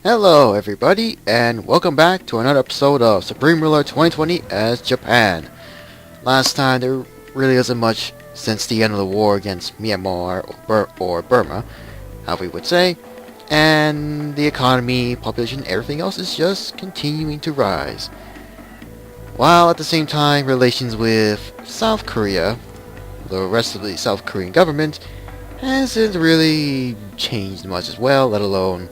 Hello everybody, and welcome back to another episode of Supreme Ruler 2020 as Japan. Last time there really isn't much since the end of the war against Myanmar or Burma, how we would say, and the economy, population, everything else is just continuing to rise. While at the same time relations with South Korea, the rest of the South Korean government, hasn't really changed much as well, let alone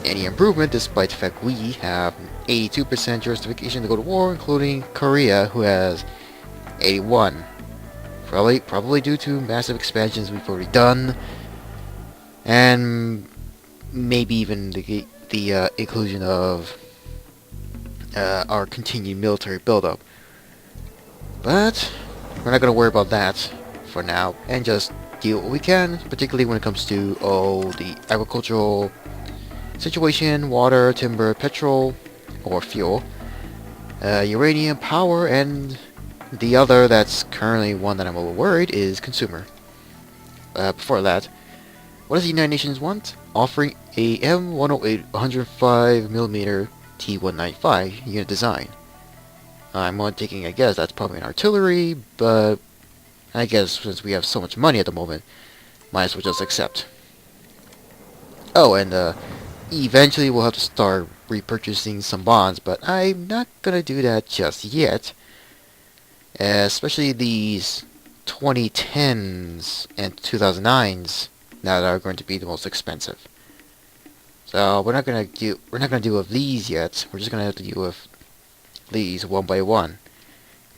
any improvement, despite the fact we have 82% justification to go to war, including Korea, who has 81. Probably due to massive expansions we've already done, and maybe even the inclusion of our continued military buildup. But we're not going to worry about that for now, and just do what we can, particularly when it comes to the agricultural situation, water, timber, petrol, or fuel, uranium, power, and the other that's currently one that I'm a little worried is consumer. Before that, what does the United Nations want? Offering a M108 105mm T195 unit design. I'm taking a guess that's probably an artillery, but I guess since we have so much money at the moment, might as well just accept. Oh, and eventually we'll have to start repurchasing some bonds, but I'm not gonna do that just yet. Especially these 2010s and 2009s that are going to be the most expensive. So we're not gonna deal with these yet. We're just gonna have to deal with these one by one.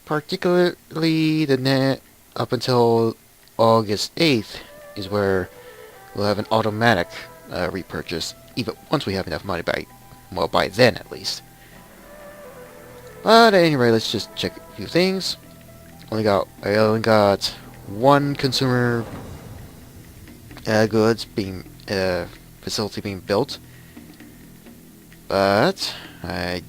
Particularly the net up until August 8th is where we'll have an automatic repurchase, even once we have enough money by then at least. But at any rate, let's just check a few things. I only got one consumer goods being facility being built, but I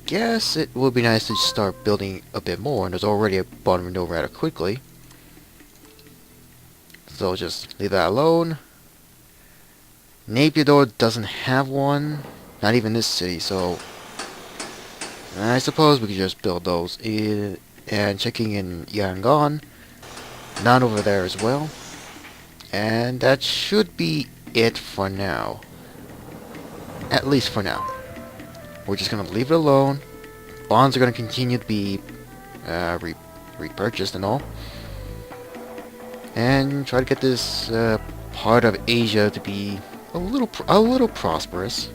guess it would be nice to start building a bit more, and there's already a bond renewal rather quickly. So just leave that alone. Naypyidaw doesn't have one, not even this city, so I suppose we could just build those. And checking in Yangon, none over there as well. And that should be it for now. At least for now. We're just going to leave it alone. Bonds are going to continue to be repurchased and all. And try to get this part of Asia to be a little prosperous,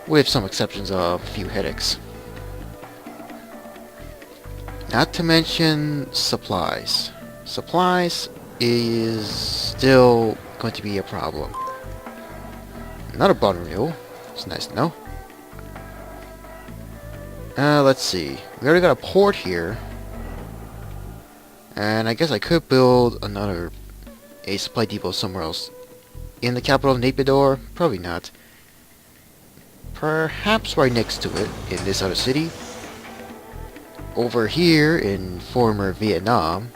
with some exceptions of a few headaches. Not to mention supplies. Supplies is still going to be a problem. Another bond renewal. It's nice to know. Let's see. We already got a port here. And I guess I could build a supply depot somewhere else. In the capital of Naypyidaw? Probably not. Perhaps right next to it, in this other city. Over here in former Vietnam.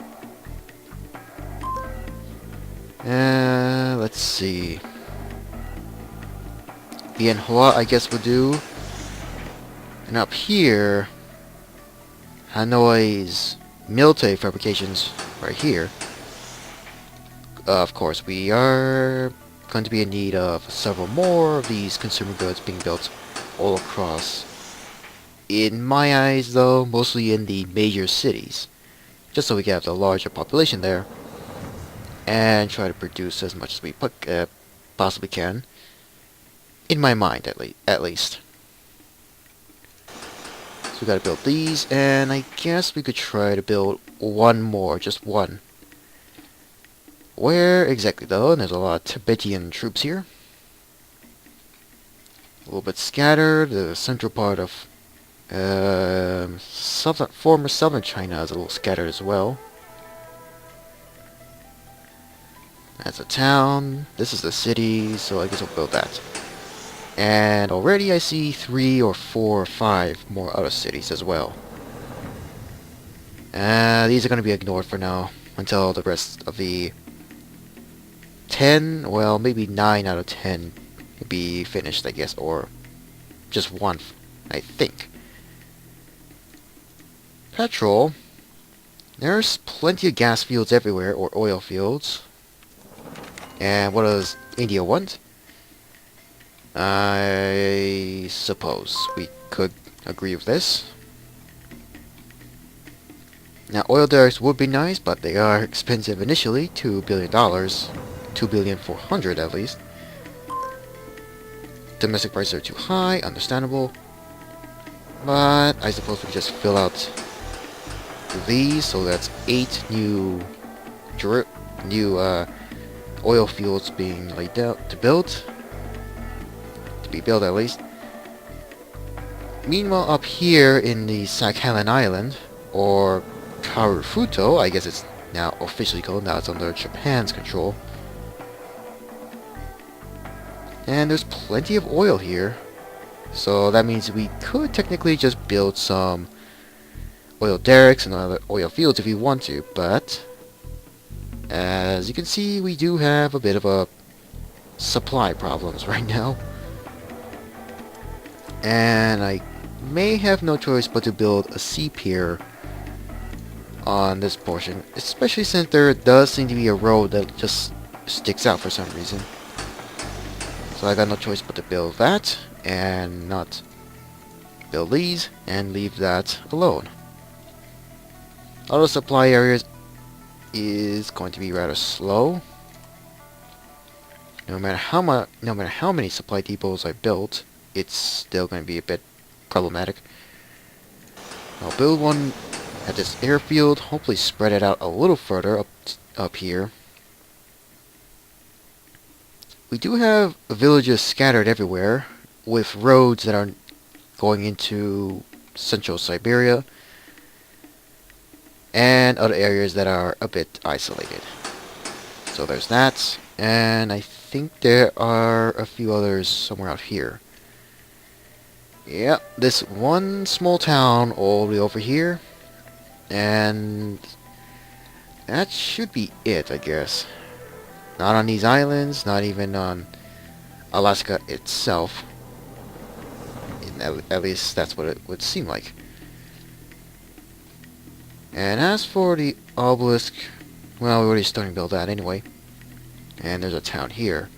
Let's see. Bien Hoa, I guess, would do. And up here, Hanoi's military fabrications right here. Of course, we are going to be in need of several more of these consumer goods being built all across. In my eyes, though, mostly in the major cities, just so we can have the larger population there, and try to produce as much as we possibly can, in my mind at least. So we gotta build these, and I guess we could try to build one more, just one. Where exactly though? And there's a lot of Tibetan troops here. A little bit scattered. The central part of former southern China is a little scattered as well. That's a town. This is the city, so I guess I'll build that. And already I see 3 or 4 or 5 more other cities as well. These are going to be ignored for now until the rest of the 10, well, maybe 9 out of 10 be finished, I guess, or just one, I think. Petrol. There's plenty of gas fields everywhere, or oil fields. And what does India want? I suppose we could agree with this. Now, oil derricks would be nice, but they are expensive initially, $2 billion. $2,400,000 at least. Domestic prices are too high, understandable. But I suppose we could just fill out these, so that's 8 new oil fields being laid out to be built at least. Meanwhile, up here in the Sakhalin Island, or Karufuto, I guess it's now officially called, now it's under Japan's control. And there's plenty of oil here, so that means we could technically just build some oil derricks and other oil fields if we want to, but as you can see, we do have a bit of a supply problems right now. And I may have no choice but to build a sea pier on this portion, especially since there does seem to be a road that just sticks out for some reason. So I got no choice but to build that and not build these and leave that alone. Auto supply areas is going to be rather slow. No matter how many supply depots I built, it's still going to be a bit problematic. I'll build one at this airfield, hopefully spread it out a little further up here. We do have villages scattered everywhere, with roads that are going into central Siberia, and other areas that are a bit isolated. So there's that, and I think there are a few others somewhere out here. Yeah, this one small town all the way over here, and that should be it, I guess. Not on these islands, not even on Alaska itself. At least that's what it would seem like. And as for the obelisk, well, we're already starting to build that anyway. And there's a town here.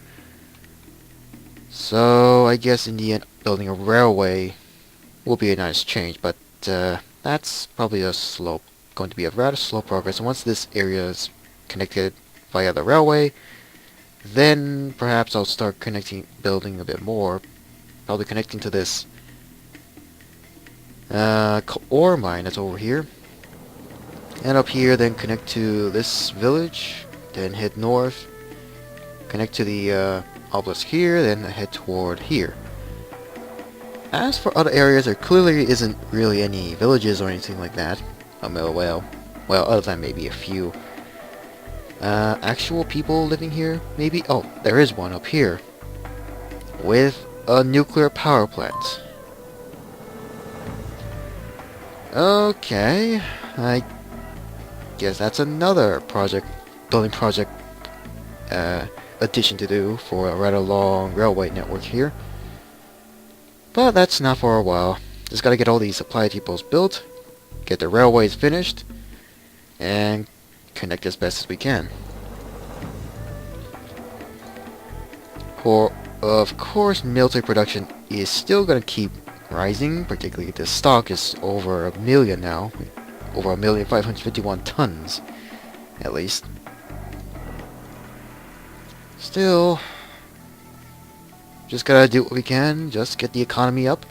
So, I guess in the end, building a railway will be a nice change, but that's probably going to be a rather slow progress. And once this area is connected via the railway, then perhaps I'll start building a bit more. Probably connecting to this ore mine that's over here. And up here, then connect to this village, then head north, connect to the obelisk here, then head toward here. As for other areas, there clearly isn't really any villages or anything like that. Well, other than maybe a few actual people living here, maybe? Oh, there is one up here with a nuclear power plant. Okay, I guess that's another building project addition to do for a rather long railway network here. But that's not for a while. Just gotta get all these supply depots built, get the railways finished, and connect as best as we can. Of course, military production is still gonna keep rising, particularly the stock is over 1 million now. Over 1,551,000 tons, at least. Still, just gotta do what we can, just get the economy up.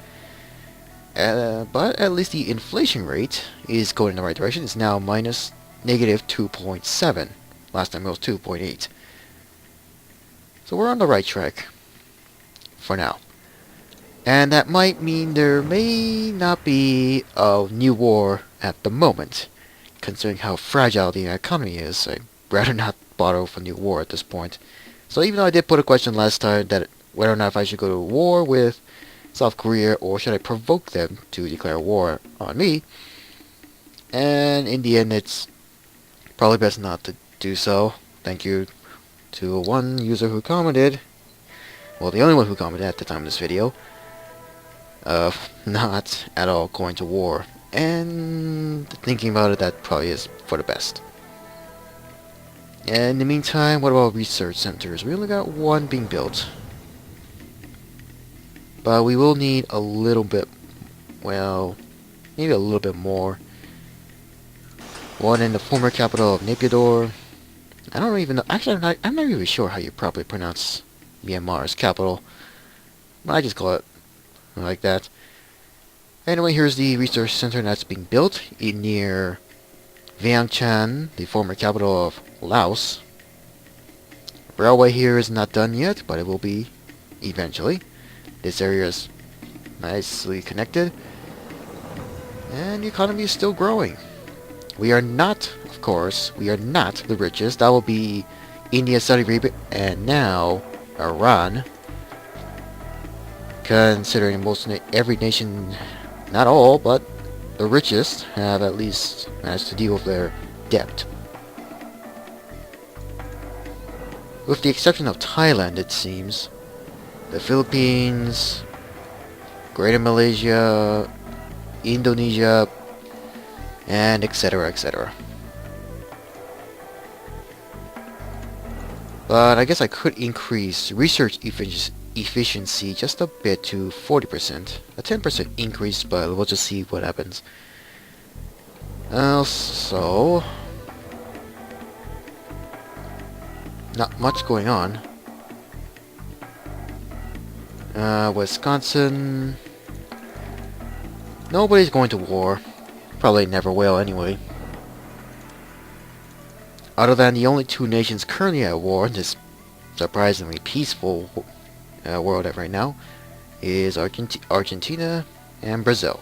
But at least the inflation rate is going in the right direction. It's now negative 2.7. Last time it was 2.8. So we're on the right track. For now. And that might mean there may not be a new war at the moment. Considering how fragile the economy is, I'd rather not bother with a new war at this point. So even though I did put a question last time that whether or not if I should go to war with South Korea or should I provoke them to declare war on me, and in the end it's probably best not to do so. Thank you to one user who commented well, the only one who commented at the time of this video, of not at all going to war. And thinking about it, that probably is for the best. And in the meantime, what about research centers? We only got one being built. But we will need a little bit, well, maybe a little bit more. One in the former capital of Naypyidaw. I don't even know, actually I'm not really sure how you properly pronounce Myanmar's capital. But I just call it like that. Anyway, here's the research center that's being built near Vientiane, the former capital of Laos. Railway here is not done yet, but it will be eventually. This area is nicely connected, and the economy is still growing. We are not, of course, we are not the richest. That will be India, Saudi Arabia, and now Iran. Considering every nation, not all, but the richest, have at least managed to deal with their debt. With the exception of Thailand, it seems. The Philippines, Greater Malaysia, Indonesia, and etc, etc. But I guess I could increase research efficiency just a bit to 40%. A 10% increase, but we'll just see what happens. Also, not much going on. Wisconsin, nobody's going to war. Probably never will anyway. Other than the only two nations currently at war in this surprisingly peaceful world at right now is Argentina and Brazil.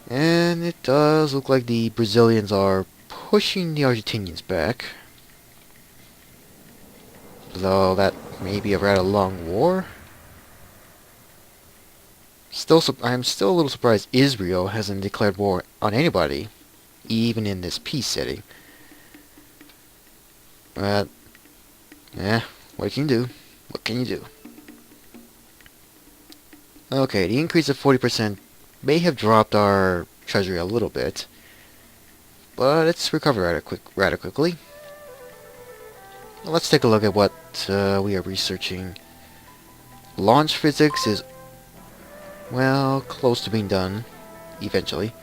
And it does look like the Brazilians are pushing the Argentinians back. Though that may be a rather long war. I'm still a little surprised Israel hasn't declared war on anybody, even in this peace setting. But, what can you do? What can you do? Okay, the increase of 40% may have dropped our treasury a little bit, but it's recovered rather quickly. Let's take a look at what we are researching. Launch physics is, well, close to being done, eventually.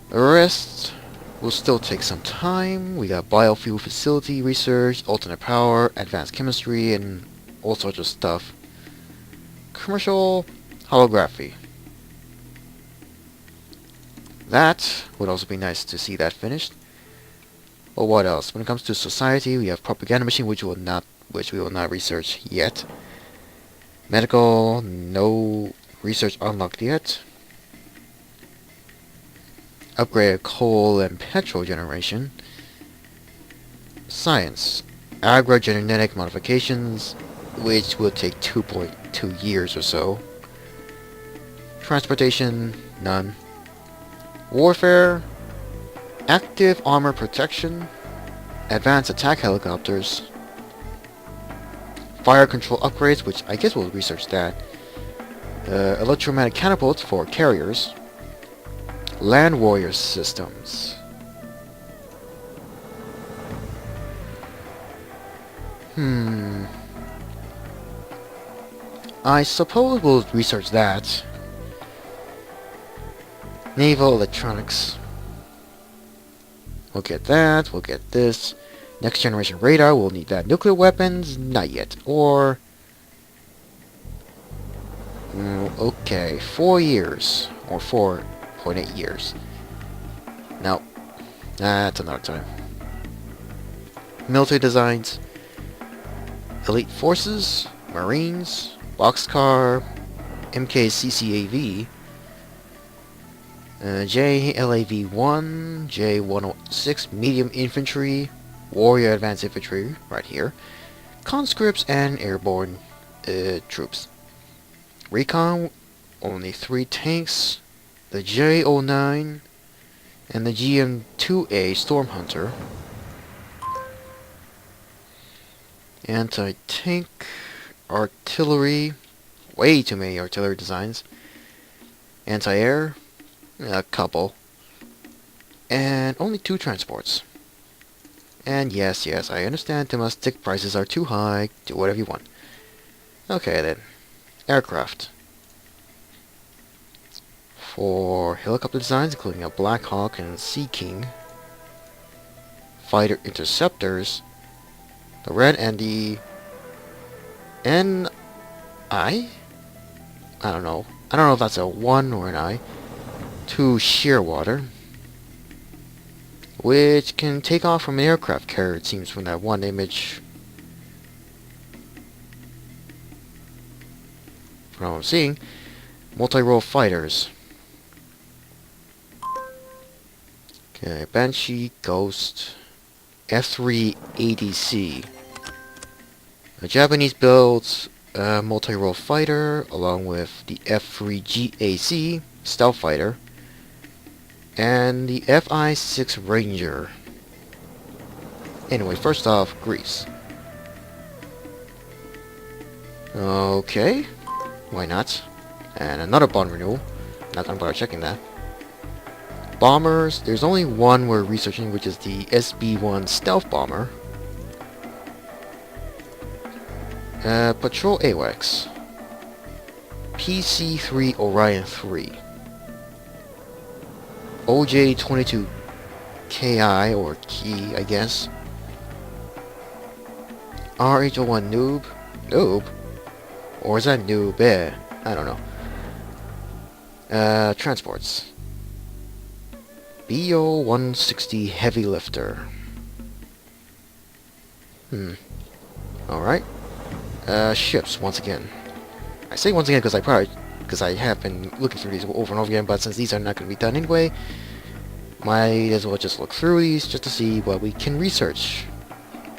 The rest will still take some time. We got biofuel facility research, alternate power, advanced chemistry, and all sorts of stuff. Commercial holography. That would also be nice to see that finished. But what else? When it comes to society, we have propaganda machine, which we will not research yet. Medical, no research unlocked yet. Upgraded coal and petrol generation. Science, agrogenetic modifications, which will take 2.2 years or so. Transportation, none. Warfare, active armor protection, advanced attack helicopters, fire control upgrades, which I guess we'll research that, electromagnetic catapults for carriers, land warrior systems. I suppose we'll research that. Naval electronics. We'll get that, we'll get this. Next generation radar, we'll need that. Nuclear weapons, not yet. Or... okay, 4 years. Or 4.8 years. No. That's another time. Military designs. Elite Forces, Marines, Boxcar, MKCCAV, JLAV-1, J106, Medium Infantry, Warrior Advanced Infantry, right here, conscripts and airborne troops. Recon, only 3 tanks, the J09, and the GM2A Storm Hunter. Anti-tank, artillery, way too many artillery designs. Anti-air, a couple. And only 2 transports. And yes, I understand domestic prices are too high. Do whatever you want. Okay then. Aircraft. For helicopter designs, including a Black Hawk and Sea King. Fighter interceptors. The Red and the NI? I don't know. I don't know if that's a 1 or an I. 2 Shearwater. Which can take off from an aircraft carrier, it seems, from that one image. From what I'm seeing. Multi-role fighters. Okay, Banshee, Ghost, F3 ADC. A Japanese built multi-role fighter, along with the F3 GAC stealth fighter, and the FI-6 Ranger. Anyway, first off, Greece. Okay, why not? And another bond renewal. Not gonna bother checking that. Bombers, there's only one we're researching, which is the SB-1 stealth bomber. Patrol AWACS. PC-3 Orion 3. OJ-22 KI, or Key, I guess. RH-01 Noob. Noob? Or is that Noob? I don't know. Transports. BO-160 Heavy Lifter. Alright. Ships, once again. I say once again because I have been looking through these over and over again, but since these are not going to be done anyway, might as well just look through these just to see what we can research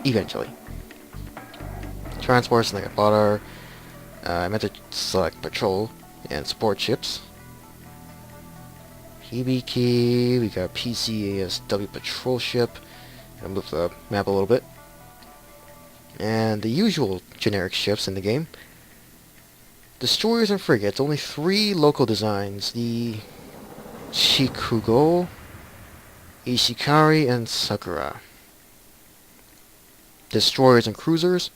eventually. Transports, like I bought our I meant to select patrol and support ships. Hibiki, we got PCASW patrol ship. I'll move the map a little bit. And the usual generic ships in the game. Destroyers and frigates, only 3 local designs. The Chikugo, Ishikari, and Sakura. Destroyers and cruisers.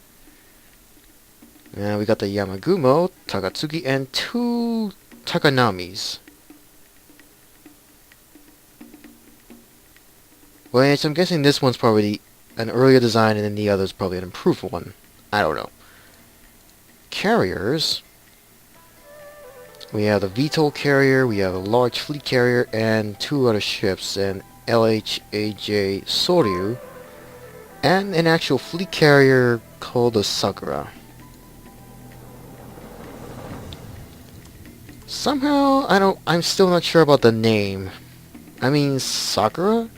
We got the Yamagumo, Takatsuki, and 2 Takanamis. Which I'm guessing this one's probably an earlier design and then the other's probably an improved one. I don't know. Carriers. We have the VTOL carrier, we have a large fleet carrier, and 2 other ships, an LHAJ Soryu, and an actual fleet carrier called the Sakura. Somehow, I'm still not sure about the name. I mean, Sakura?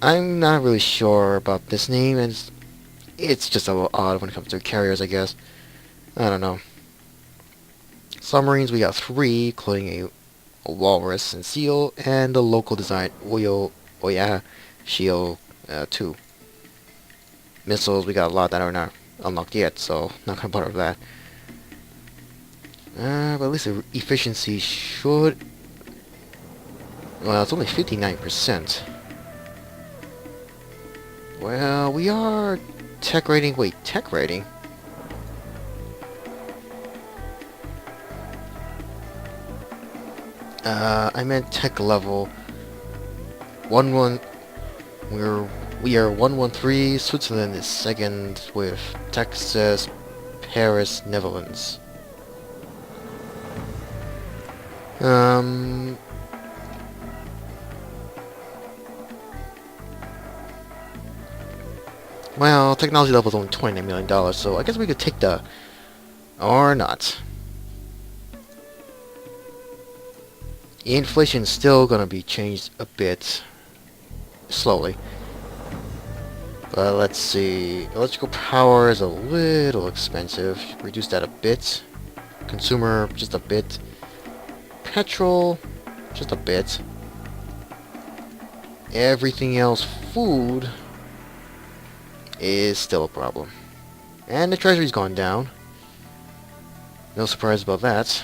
I'm not really sure about this name, and it's just a little odd when it comes to carriers, I guess. I don't know. Submarines, we got 3, including a Walrus and Seal, and a local design Oya Shield 2. Missiles, we got a lot that are not unlocked yet, so not gonna bother with that. But at least the efficiency should... Well, it's only 59%. Well, we are tech rating... Wait, tech rating? I meant tech level. We are 113. Switzerland is second with Texas, Paris, Netherlands. Well, technology level is only $29 million, so I guess we could take the... Or not. Inflation's still gonna be changed a bit slowly. But let's see. Electrical power is a little expensive. Reduce that a bit. Consumer, just a bit. Petrol, just a bit. Everything else, food, is still a problem. And the treasury's gone down. No surprise about that.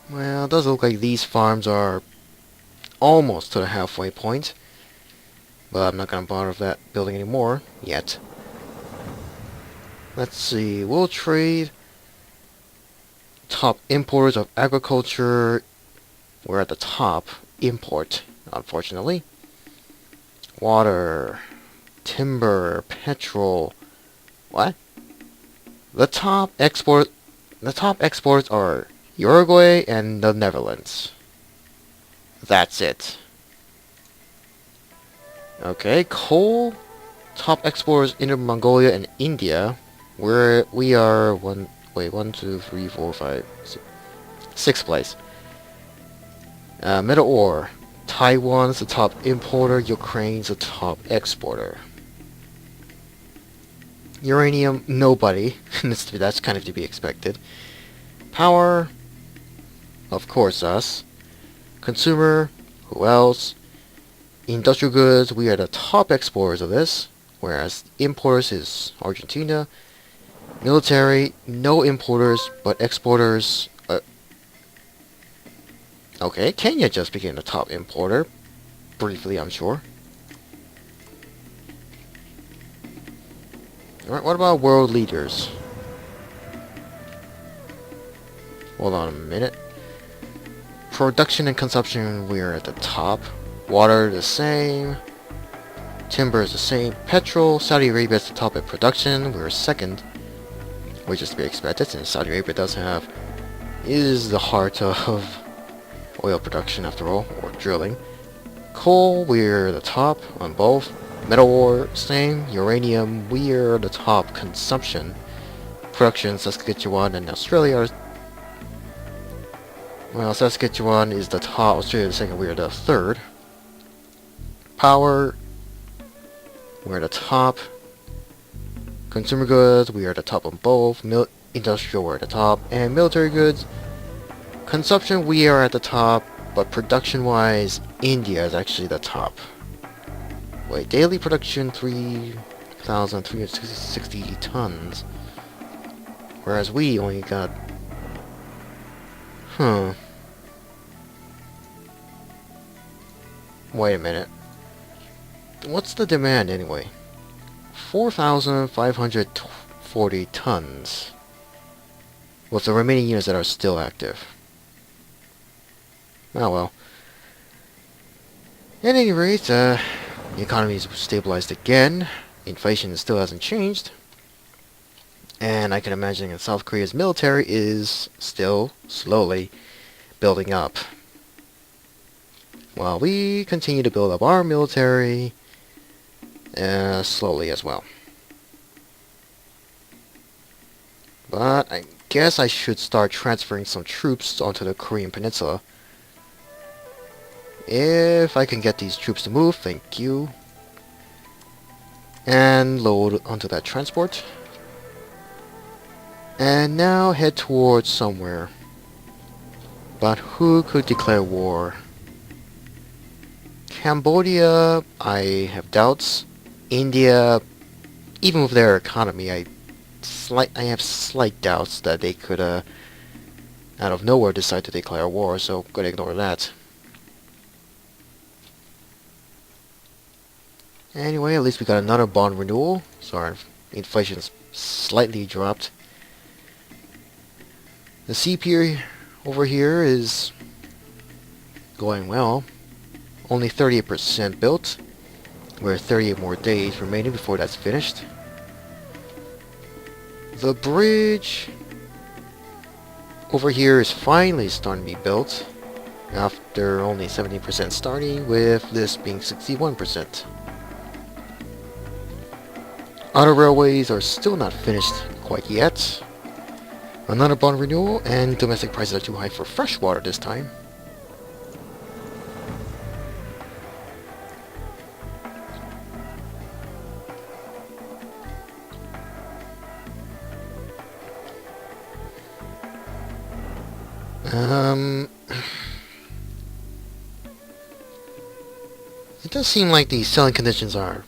Well, it does look like these farms are almost to the halfway point. But I'm not going to bother with that building anymore yet. Let's see, we'll trade. Top importers of agriculture. We're at the top. Import, unfortunately. Water, timber, petrol. What? The top exports are Uruguay and the Netherlands. That's it. Okay, coal. Top exporters Inner Mongolia and India. We are 6th place. Metal ore. Taiwan's the top importer. Ukraine's the top exporter. Uranium, nobody. That's kind of to be expected. Power, of course us. Consumer, who else? Industrial goods, we are the top exporters of this, whereas importers is Argentina. Military, no importers, but exporters. Okay, Kenya just became the top importer. Briefly, I'm sure. Alright, what about world leaders? Hold on a minute. Production and consumption, we're at the top. Water, the same. Timber is the same. Petrol, Saudi Arabia is the top at production. We're second, which is to be expected since Saudi Arabia is the heart of oil production after all, or drilling. Coal, we're the top on both. Metal ore, same. Uranium, we're the top consumption. Production, Saskatchewan and Australia are... Well, Saskatchewan is the top, Australia the second, we're the third. Power, we're the top. Consumer goods, we are the top on both. Industrial, we're at the top. And military goods, consumption, we are at the top. But production-wise, India is actually the top. Wait, daily production 3,360 tons. Whereas we only got... Wait a minute. What's the demand anyway? 4,540 tons. With the remaining units that are still active. Oh well. At any rate, the economy is stabilized again. Inflation still hasn't changed. And I can imagine that South Korea's military is still slowly building up. While we continue to build up our military slowly as well. But I guess I should start transferring some troops onto the Korean Peninsula. If I can get these troops to move, thank you. And load onto that transport. And now head towards somewhere. But who could declare war? Cambodia, I have doubts. India, even with their economy, I have slight doubts that they could, out of nowhere decide to declare war, so I'm gonna ignore that. Anyway, at least we got another bond renewal, so our inflation's slightly dropped. The CP over here is going well. Only 38% built. We're 38 more days remaining before that's finished. The bridge over here is finally starting to be built. After only 17% starting, with this being 61%. Other railways are still not finished quite yet. Another bond renewal, and domestic prices are too high for fresh water this time. It does seem like the selling conditions are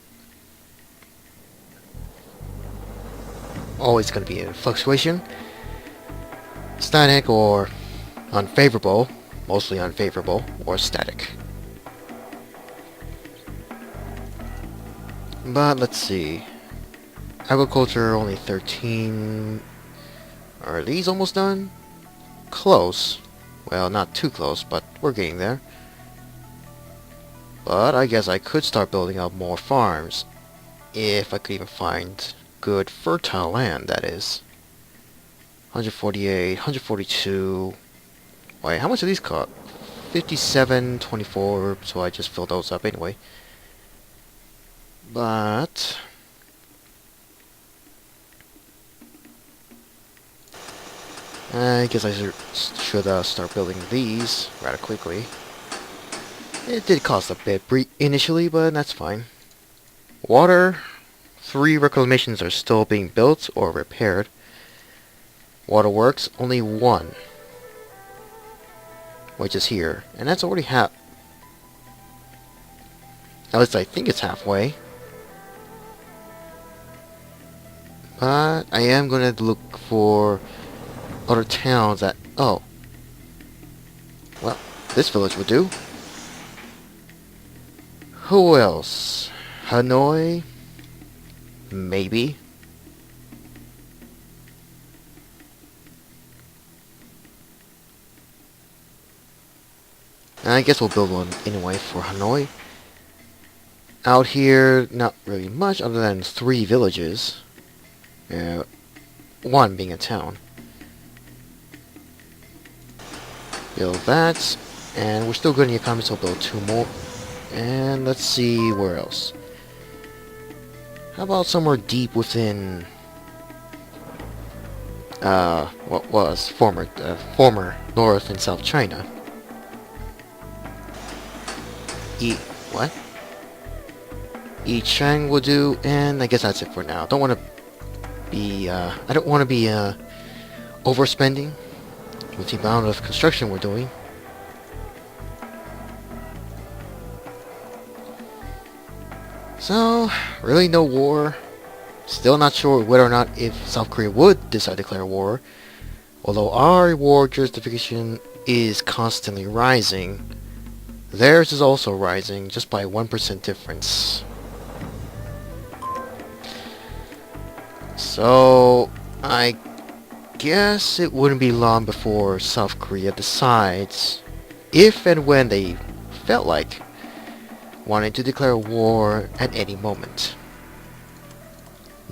always going to be in fluctuation. Static or unfavorable, mostly unfavorable, or static. But let's see. Agriculture only 13. Are these almost done? Close. Well, not too close, but we're getting there. But I guess I could start building up more farms. If I could even find good fertile land, that is. 148, 142. Wait, how much do these cost? 57, 24, so I just filled those up anyway. But I guess I should start building these rather quickly. It did cost a bit initially, but that's fine. Water, 3 reclamations are still being built or repaired. Waterworks, only 1, which is here, and that's already half. At least I think it's halfway. But I am going to look for other towns that... Oh. Well, this village would do. Who else? Hanoi? Maybe. I guess we'll build one anyway for Hanoi. Out here, not really much other than 3 villages. 1 being a town. Build that, and we're still good in the economy, so we'll build 2 more. And let's see where else. How about somewhere deep within what was former North and South China? What? Yichang will do, and I guess that's it for now. Don't want to be I don't want to be overspending with the amount of construction we're doing. So, really no war. Still not sure whether or not if South Korea would decide to declare war. Although our war justification is constantly rising, theirs is also rising, just by 1% difference. So, I guess it wouldn't be long before South Korea decides if and when they felt like wanting to declare war at any moment.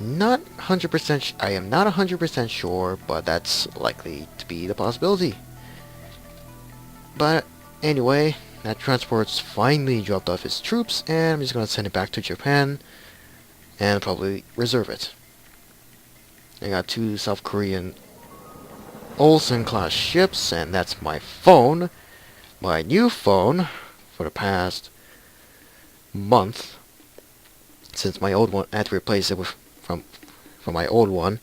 Not 100%. I am not 100% sure, but that's likely to be the possibility. But anyway, that transport's finally dropped off its troops, and I'm just gonna send it back to Japan and probably reserve it. I got 2 South Korean Olsen class ships, and that's my phone. My new phone for the past month, since my old one, I had to replace it with from my old one.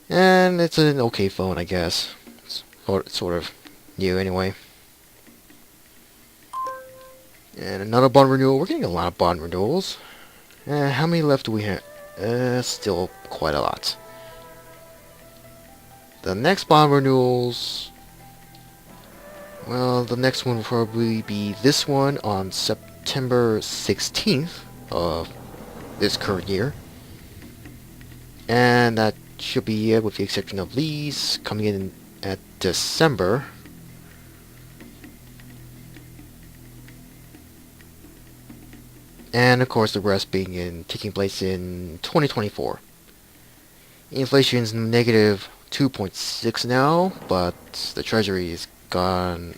And it's an okay phone, I guess. It's sort of new anyway. And another bond renewal. We're getting a lot of bond renewals. How many left do we have? Still quite a lot. The next bond renewals... Well, the next one will probably be this one on September 16th of this current year. And that should be it, with the exception of these coming in at December. And of course the rest taking place in 2024. Inflation's negative 2.6 now, but the Treasury is gone.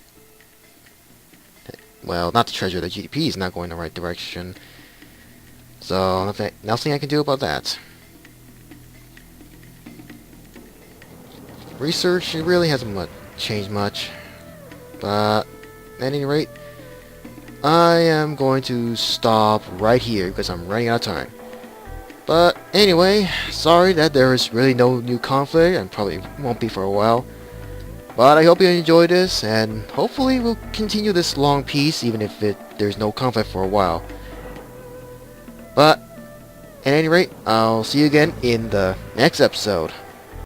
Well, not the Treasury, the GDP is not going in the right direction. So nothing I can do about that. Research, it really hasn't changed much. But at any rate, I am going to stop right here because I'm running out of time. But anyway, sorry that there is really no new conflict, and probably won't be for a while. But I hope you enjoyed this, and hopefully we'll continue this long piece even if there's no conflict for a while. But, at any rate, I'll see you again in the next episode.